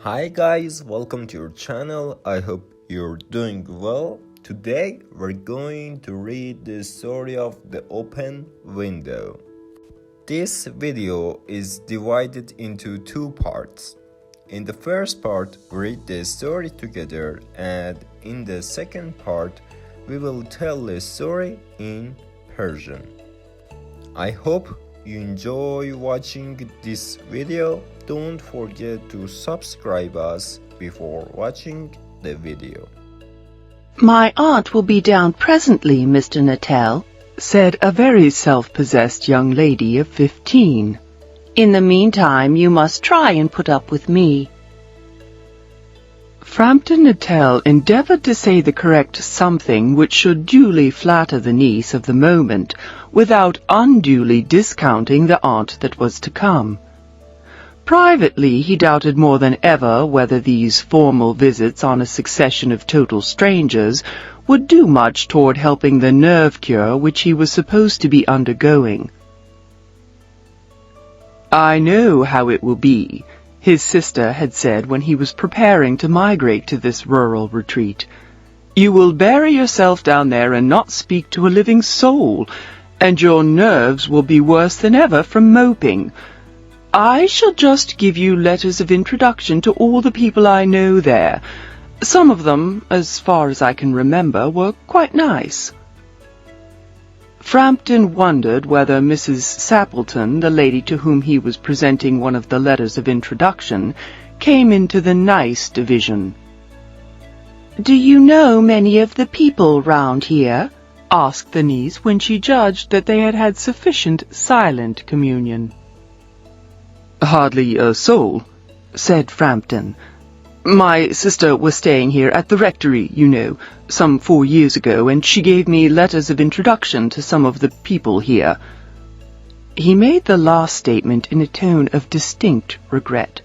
Hi guys, welcome to your channel. I hope you're doing well. Today we're going to read the story of the open window. This video is divided into two parts. In the first part, we read the story together, and in the second part, we will tell the story in Persian. I hope you enjoy watching this video. Don't forget to subscribe us before watching the video. "My aunt will be down presently, Mr. Natel," said a very self-possessed young lady of 15. "In the meantime, you must try and put up with me." Frampton Natel endeavoured to say the correct something which should duly flatter the niece of the moment, without unduly discounting the aunt that was to come. Privately, he doubted more than ever whether these formal visits on a succession of total strangers would do much toward helping the nerve cure which he was supposed to be undergoing. "I know how it will be," his sister had said when he was preparing to migrate to this rural retreat. "You will bury yourself down there and not speak to a living soul, and your nerves will be worse than ever from moping. I shall just give you letters of introduction to all the people I know there. Some of them, as far as I can remember, were quite nice." Frampton wondered whether Mrs. Sappleton, the lady to whom he was presenting one of the letters of introduction, came into the nice division. "Do you know many of the people round here?" asked the niece when she judged that they had had sufficient silent communion. "Hardly a soul," said Frampton. "My sister was staying here at the rectory, you know, some 4 years ago, and she gave me letters of introduction to some of the people here." He made the last statement in a tone of distinct regret.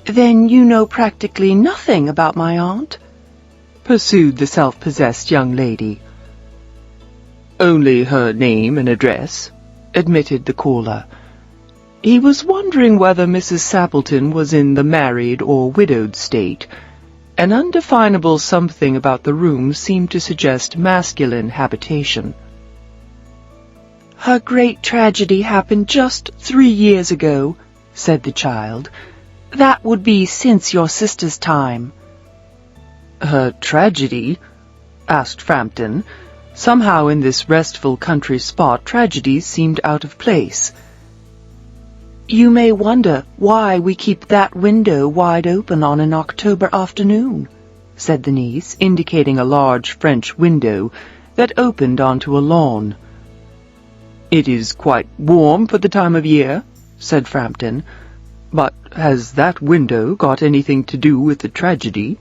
"Then you know practically nothing about my aunt?" pursued the self-possessed young lady. "Only her name and address," admitted the caller. He was wondering whether Mrs. Sappleton was in the married or widowed state. An undefinable something about the room seemed to suggest masculine habitation. "Her great tragedy happened just 3 years ago," said the child. "That would be since your sister's time." "Her tragedy?" asked Frampton. Somehow in this restful country spot tragedies seemed out of place. "You may wonder why we keep that window wide open on an October afternoon," said the niece, indicating a large French window that opened onto a lawn. "It is quite warm for the time of year," said Frampton. "But has that window got anything to do with the tragedy?"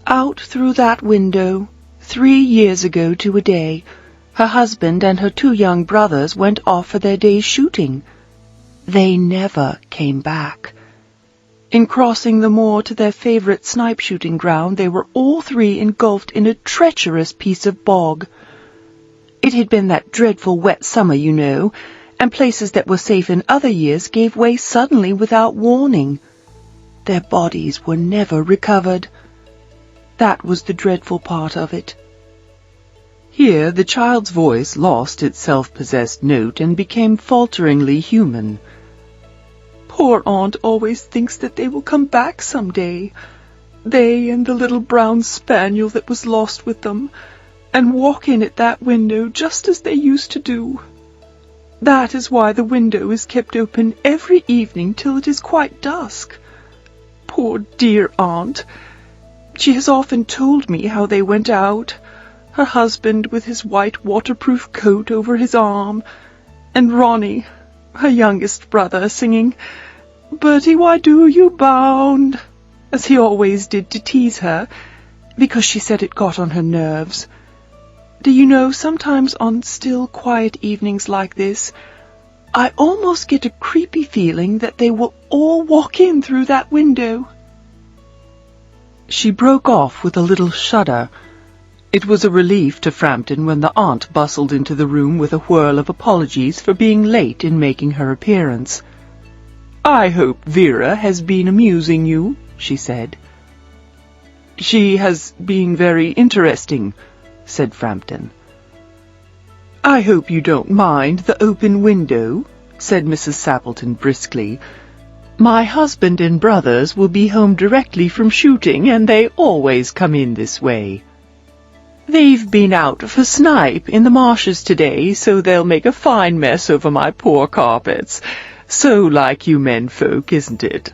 "Out through that window, 3 years ago to a day, her husband and her 2 young brothers went off for their day's shooting. They never came back. In crossing the moor to their favourite snipe shooting ground, they were all 3 engulfed in a treacherous piece of bog. It had been that dreadful wet summer, you know, and places that were safe in other years gave way suddenly without warning. Their bodies were never recovered. That was the dreadful part of it." Here the child's voice lost its self-possessed note and became falteringly human. "Poor aunt always thinks that they will come back some day. They and the little brown spaniel that was lost with them, and walk in at that window just as they used to do. That is why the window is kept open every evening till it is quite dusk. Poor dear aunt! She has often told me how they went out, her husband with his white waterproof coat over his arm, and Ronnie, her youngest brother, singing, 'Bertie, why do you bound?' as he always did to tease her, because she said it got on her nerves. Do you know, sometimes on still, quiet evenings like this, I almost get a creepy feeling that they will all walk in through that window." She broke off with a little shudder. It was a relief to Frampton when the aunt bustled into the room with a whirl of apologies for being late in making her appearance. I hope Vera has been amusing you, she said. She has been very interesting, said Frampton. I hope you don't mind the open window, said Mrs. Sappleton briskly. My husband and brothers will be home directly from shooting, and they always come in this way. They've been out for snipe in the marshes today, so they'll make a fine mess over my poor carpets. So like you men folk, isn't it?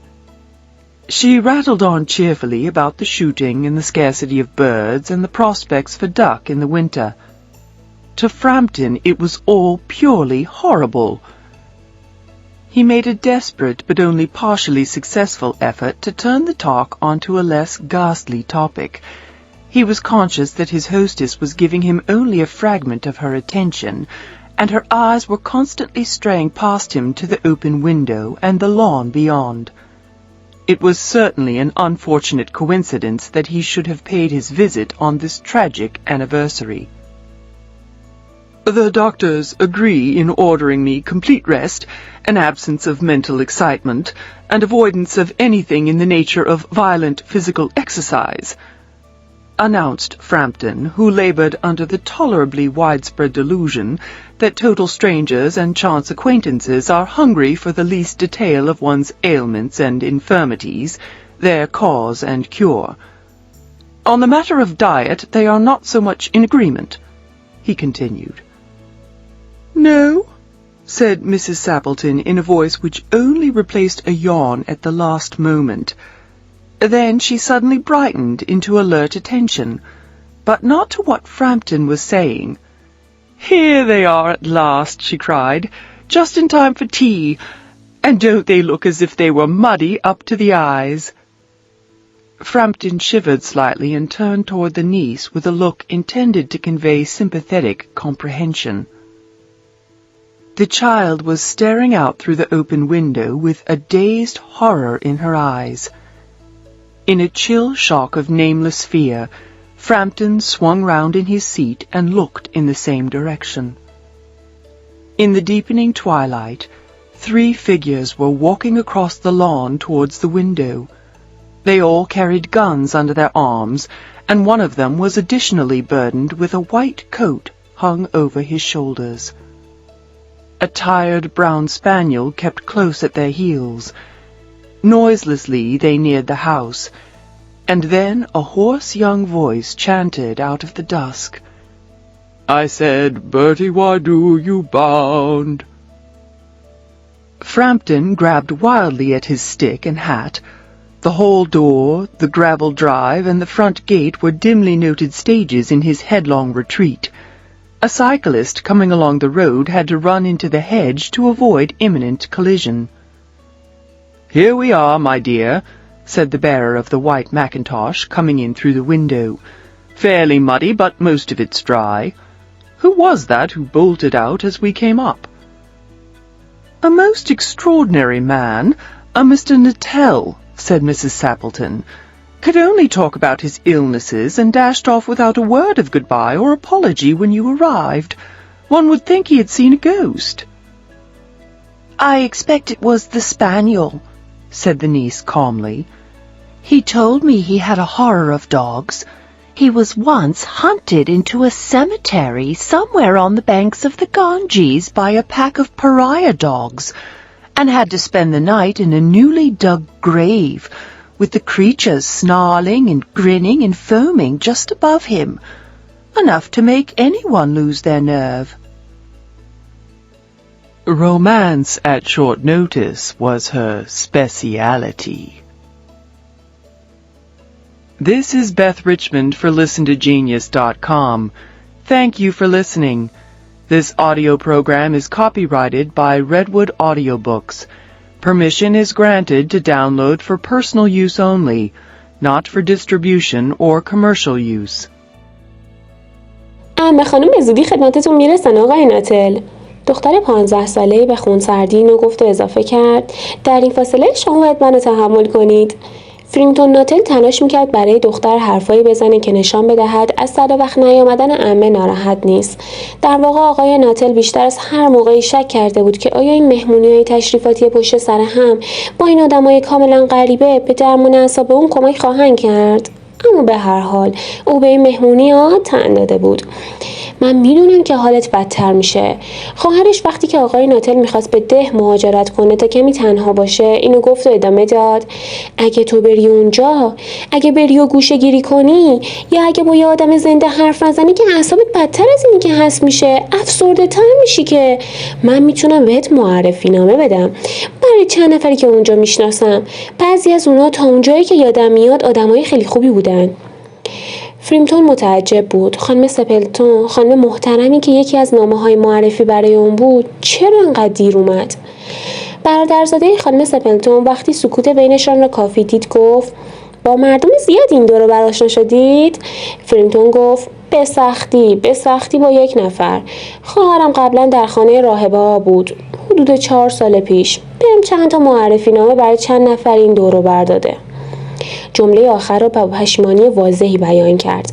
She rattled on cheerfully about the shooting and the scarcity of birds and the prospects for duck in the winter. To Frampton it was all purely horrible. He made a desperate but only partially successful effort to turn the talk onto a less ghastly topic. He was conscious that his hostess was giving him only a fragment of her attention, and her eyes were constantly straying past him to the open window and the lawn beyond. It was certainly an unfortunate coincidence that he should have paid his visit on this tragic anniversary. The doctors agree in ordering me complete rest, an absence of mental excitement, and avoidance of anything in the nature of violent physical exercise, announced Frampton, who labored under the tolerably widespread delusion that total strangers and chance acquaintances are hungry for the least detail of one's ailments and infirmities, their cause and cure. On the matter of diet they are not so much in agreement, he continued. No, said Mrs. Sappleton in a voice which only replaced a yawn at the last moment. Then she suddenly brightened into alert attention, but not to what Frampton was saying. Here they are at last, she cried, just in time for tea, and don't they look as if they were muddy up to the eyes? Frampton shivered slightly and turned toward the niece with a look intended to convey sympathetic comprehension. The child was staring out through the open window with a dazed horror in her eyes. In a chill shock of nameless fear, Frampton swung round in his seat and looked in the same direction. In the deepening twilight, 3 figures were walking across the lawn towards the window. They all carried guns under their arms, and one of them was additionally burdened with a white coat hung over his shoulders. A tired brown spaniel kept close at their heels. Noiselessly they neared the house, and then a hoarse young voice chanted out of the dusk, I said, Bertie, why do you bound? Frampton grabbed wildly at his stick and hat. The hall door, the gravel drive, and the front gate were dimly noted stages in his headlong retreat. A cyclist coming along the road had to run into the hedge to avoid imminent collision. Here we are, my dear, said the bearer of the white mackintosh, coming in through the window. Fairly muddy, but most of it's dry. Who was that who bolted out as we came up? A most extraordinary man, a Mr. Nattell, said Mrs. Sappleton. Could only talk about his illnesses and dashed off without a word of goodbye or apology when you arrived. One would think he had seen a ghost. I expect it was the spaniel, said the niece calmly. He told me he had a horror of dogs. He was once hunted into a cemetery somewhere on the banks of the Ganges by a pack of pariah dogs, and had to spend the night in a newly dug grave, with the creatures snarling and grinning and foaming just above him, enough to make anyone lose their nerve. Romance at short notice was her speciality. This is Beth Richmond for ListenToGenius.com. Thank you for listening. This audio program is copyrighted by Redwood Audiobooks. Permission is granted to download for personal use only, not for distribution or commercial use. عمه خانم به زودی خدمتتون میرسن آقای ناتل. دختر 15 ساله‌ای به خونسردی اینو گفت و اضافه کرد در این فاصله شما باید منو تحمل کنید. فریمتون ناتل تلاش میکرد برای دختر حرفایی بزنه که نشان بدهد از سر وقت نیامدن عمه ناراحت نیست. در واقع آقای ناتل بیشتر از هر موقعی شک کرده بود که آیا این مهمونی‌های تشریفاتی پشت سر هم با این آدمای کاملا غریبه به درمان اعصاب اون کمک خواهند کرد. اما به هر حال او به این مهمونی‌ها تن داده بود. من میدونم که حالت بدتر میشه. خواهرش وقتی که آقای ناتل میخواست به ده مهاجرت کنه تا کمی تنها باشه اینو گفت و ادامه داد: اگه تو بری اونجا، اگه بری و گوشه گیری کنی، یا اگه با یه آدم زنده حرف نزنی که اعصابت بدتر از اینی که هست میشه، افسرده تر میشی. که من میتونم بهت معرفی نامه بدم برای چند نفری که اونجا میشناسم. بعضی از اونا تا اونجایی که یادم میاد آدمای خیلی خوبی بودن. فریمتون متعجب بود. خانم سپلتون، خانم محترمی که یکی از نامه‌های معرفی برای اون بود، چرا انقدر دیر اومد؟ برادرزاده خانم سپلتون وقتی سکوت بینشان را کافی دید گفت: با مردم زیاد این دور و بر آشنا شدید؟ فریمتون گفت: به سختی با یک نفر. خواهرم قبلا در خانه راهبه ها بود. حدود 4 سال پیش بهم چند تا معرفی نامه برای چند نفر این دور و بر داده. جمله آخر را با پشیمانی واضحی بیان کرد.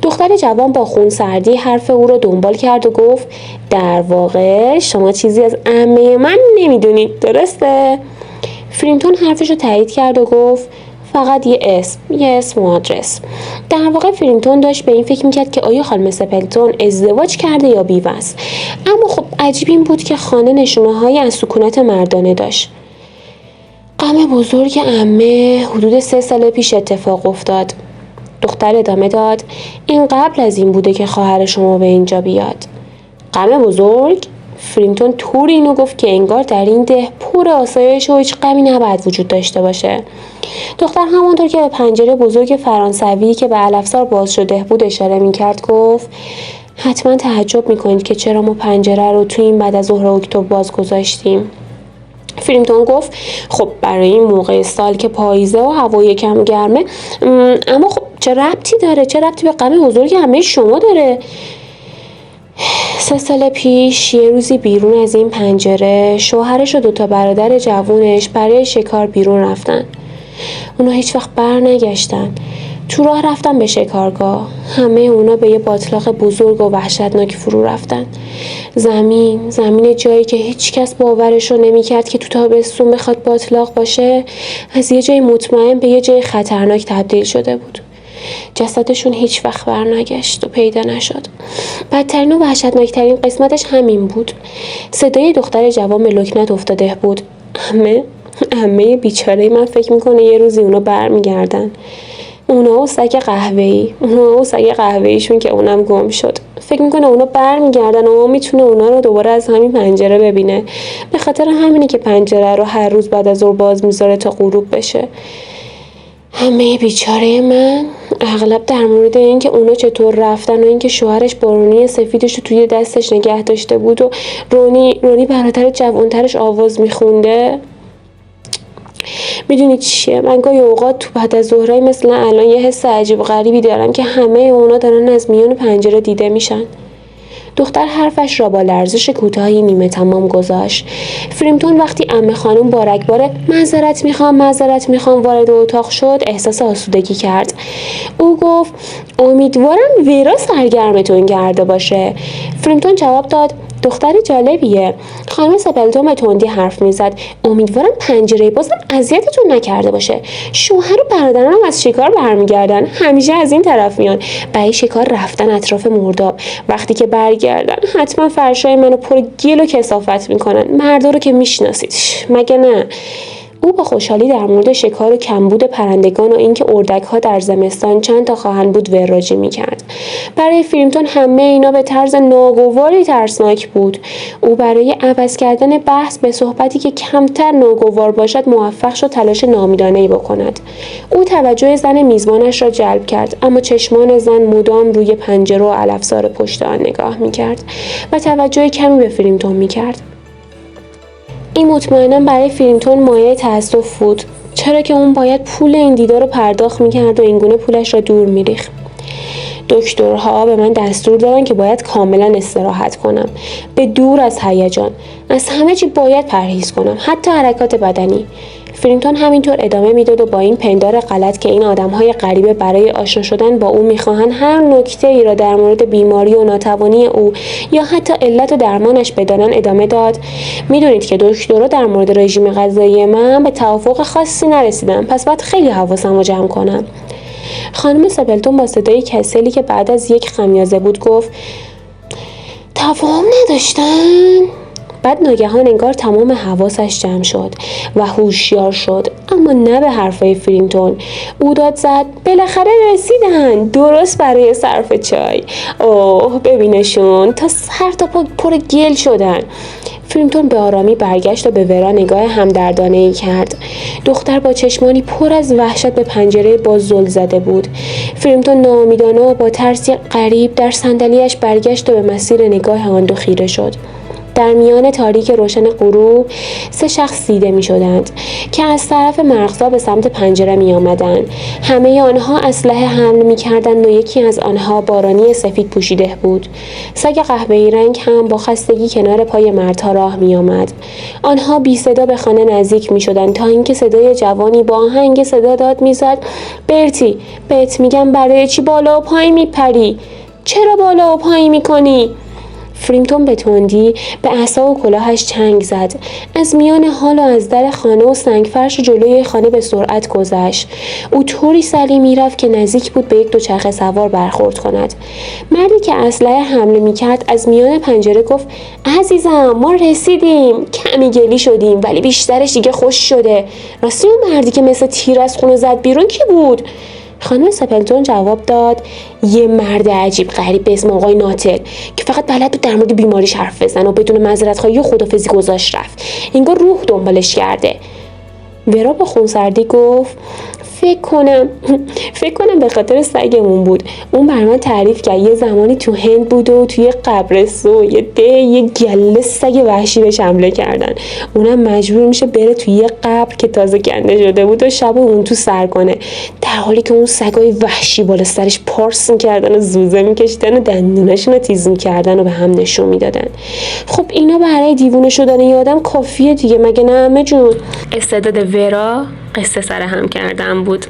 دختر جوان با خونسردی حرف او را دنبال کرد و گفت: در واقع شما چیزی از عمه من نمیدونید، درسته؟ فریمتون حرفش رو تایید کرد و گفت: فقط یه اسم و آدرس. در واقع فریمتون داشت به این فکر میکرد که آیا خانم سپلتون ازدواج کرده یا بیوه است. اما خب عجیب این بود که خانه نشونه‌هایی از سکونت مردانه داشت. غم بزرگ عمه حدود 3 سال پیش اتفاق افتاد. دختر ادامه داد: این قبل از این بوده که خواهر شما به اینجا بیاد. غم بزرگ؟ فریمتون طوری اینو گفت که انگار در این ده پر آسایش و هیچ غمی نباید وجود داشته باشه. دختر همانطور که به پنجره بزرگ فرانسوی که به علفزار باز شده بود اشاره میکرد گفت: حتما تعجب میکنید که چرا ما پنجره رو توی این بعد از ظهر اکتبر باز گذاشتیم. فریمتون گفت: خب برای این موقع سال که پاییزه و هوا یکم گرمه. اما خب چه ربطی داره؟ چه ربطی به غم بزرگ همه شما داره؟ 3 سال پیش یه روزی بیرون از این پنجره شوهرش و 2 تا برادر جوونش برای شکار بیرون رفتن. اونا هیچ وقت بر نگشتن. تو راه رفتن به شکارگاه. همه اونا به یه باتلاق بزرگ و وحشتناک فرو رفتن. زمین جایی که هیچ کس باورش رو نمی‌کرد که تو تابستون بخواد باتلاق باشه، از یه جای مطمئن به یه جای خطرناک تبدیل شده بود. جسدشون هیچ وقت برنگشت و پیدا نشد. بدترین و وحشتناکترین قسمتش همین بود. صدای دختر جوان به لکنت افتاده بود: عمه بیچاره. من فکر میکنه یه روزی اونا برمیگردن. اونا و سگ قهوه‌ایشون که اونم گم شد. فکر میکنه اونا برمیگردن و میتونه اونا رو دوباره از همین پنجره ببینه. به خاطر همینه که پنجره رو هر روز بعد از ظهر باز میذاره تا غروب بشه. همه بیچاره من. اغلب در مورد این که اونا چطور رفتن و اینکه شوهرش با رونی سفیدش رو توی دستش نگه داشته بود و رونی برادر جوانترش آواز میخونده. میدونی چیه؟ من گاهی اوقات تو بعد از ظهرای مثل الان یه حس عجیب غریبی دارم که همه اونا دارن از میون پنجره دیده میشن. دختر حرفش را با لرزش کوتاهی نیمه تمام گذاشت. فریمتون وقتی عمه خانم بارکبار معذرت میخوام وارد اتاق شد احساس آسودگی کرد. او گفت: امیدوارم ورا سرگرمتون کرده باشه. فریمتون جواب داد: دختر جالبیه. خانم سپلتون به تندی حرف میزد: امیدوارم پنجره بازم اذیتتون نکرده باشه. شوهر و برادرانم از شکار برمیگردن. همیشه از این طرف میان. برای شکار رفتن اطراف مرداب. وقتی که برگردن حتما فرشای منو پر گل و کثافت میکنن. مردا رو که میشناسیدش، مگه نه؟ او با خوشحالی در مورد شکار و کمبود پرندگان و اینکه اردک‌ها در زمستان چند تا خواهند بود وراجی می‌کرد. برای فریمتون همه اینا به طرز ناگواری ترسناک بود. او برای عوض کردن بحث به صحبتی که کمتر ناگوار باشد موفق شد تلاش نامیدانه‌ای بکند. او توجه زن میزبانش را جلب کرد، اما چشمان زن مدام روی پنجره و علفزار پشت آن نگاه می‌کرد و توجه کمی به فریمتون می‌کرد. این مطمئنا برای فریمتون مایه تأسف بود، چرا که اون باید پول این دیدار رو پرداخت میکرد و اینگونه پولش را دور میریخت. دکترها به من دستور دادن که باید کاملا استراحت کنم، به دور از هیجان. از همه چی باید پرهیز کنم، حتی حرکات بدنی. فرینگتون همینطور ادامه میداد و با این پندار غلط که این آدم‌های غریبه برای آشنا شدن با او میخواهند هر نکته ای را در مورد بیماری و ناتوانی او یا حتی علت و درمانش بدانند ادامه داد. میدونید که دکترها در مورد رژیم غذایی من به توافق خاصی نرسیدن، پس باید خیلی حواسم رو جمع کنم. خانم سپلتون با صدای کسلی که بعد از یک خمیازه بود گفت تفاهم نداشتن؟ بعد ناگهان انگار تمام حواسش جمع شد و هوشیار شد، اما نه به حرفای فرینگتون. او داد زد بالاخره رسیدن، درست برای صرف چای. اوه ببینشون، تا سر تا پا پر گل شدن. فرینگتون به آرامی برگشت و به ورا نگاه همدردانه‌ای کرد. دختر با چشمانی پر از وحشت به پنجره باز زل زده بود. فرینگتون ناامیدانه و با ترسی غریب در صندلیاش برگشت و به مسیر نگاه آن دو خیره شد. در میان تاریک روشن غروب 3 شخص دیده می شدند که از طرف مرغزا به سمت پنجره می آمدند. همه آنها اسلحه حمل می کردند و یکی از آنها بارانی سفید پوشیده بود. سگ قهوه‌ای رنگ هم با خستگی کنار پای مردها راه می آمد. آنها بی صدا به خانه نزدیک می شدند تا اینکه صدای جوانی با آهنگ صدا داد می زد برتی، بهت میگم برای چی بالا و پایین می پری؟ چرا بالا و پایین می کنی؟ فرینگتون به تندی به عصا و کلاهش چنگ زد. از میان حال و از در خانه و سنگفرش جلوی خانه به سرعت گذشت. او طوری سری میرفت که نزدیک بود به یک دوچرخه سوار برخورد کند. مردی که اسلحه حمله میکرد از میان پنجره گفت عزیزم ما رسیدیم، کمی گلی شدیم ولی بیشترش دیگه خوش شده. راستی اون مردی که مثل تیر از خونه زد بیرون کی بود؟ خانم سپلتون جواب داد یه مرد عجیب غریب به اسم آقای ناتل که فقط بلد بود در مورد بیماریش حرف بزنه و بدون معذرت خواهی و خدافظی گذاشت رفت. انگار روح دنبالش کرده. ورا با خونسردی گفت فکر کنم به خاطر سگمون بود. اون بر من تعریف کرد یه زمانی تو هند بود و توی قبرستون یه گله سگ وحشی بهش حمله کردن. اونم مجبور میشه بره توی یه قبر که تازه کنده شده بود و شب اون تو سر کنه، در حالی که اون سگای وحشی بالا سرش پارس میکردن و زوزه میکشیدن و دندوناشون رو تیز میکردن و به هم نشون میدادن. خب اینا برای دیوونه شدن یه آدم کافیه دیگه، مگه نه عمه جون؟ استعداد ورا قصه سر هم کردن بود.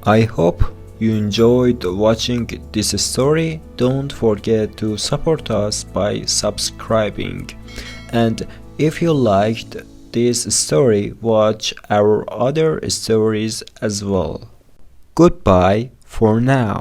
I hope you enjoyed watching this story. Don't forget to support us by subscribing. And if you liked this story, watch our other stories as well. Goodbye for now.